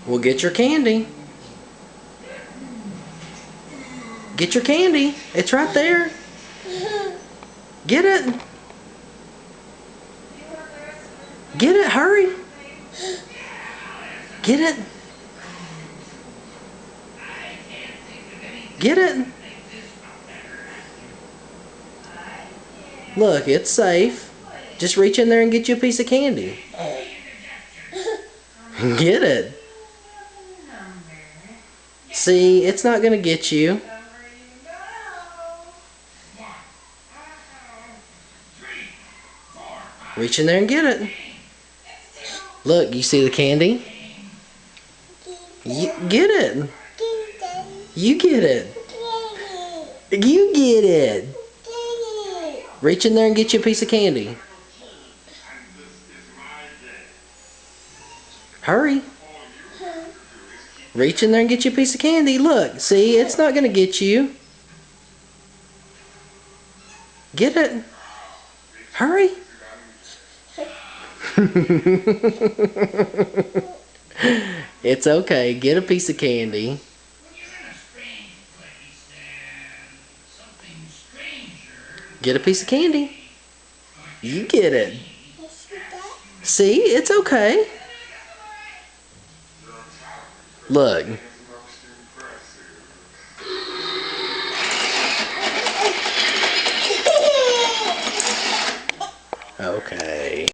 Well, get your candy. Get your candy. It's right there. Get it. Get it. Hurry. Get it. Get it. Look, it's safe. Just reach in there and get you a piece of candy. Get it. See, it's not going to get you. Reach in there and get it. Look, you see the candy? You get it. You get it. You get it. Reach in there and get you a piece of candy. Hurry. Reach in there and get you a piece of candy. Look, see, it's not going to get you. Get it. Hurry. It's okay. Get a piece of candy. Get a piece of candy. You get it. See, it's okay. Look.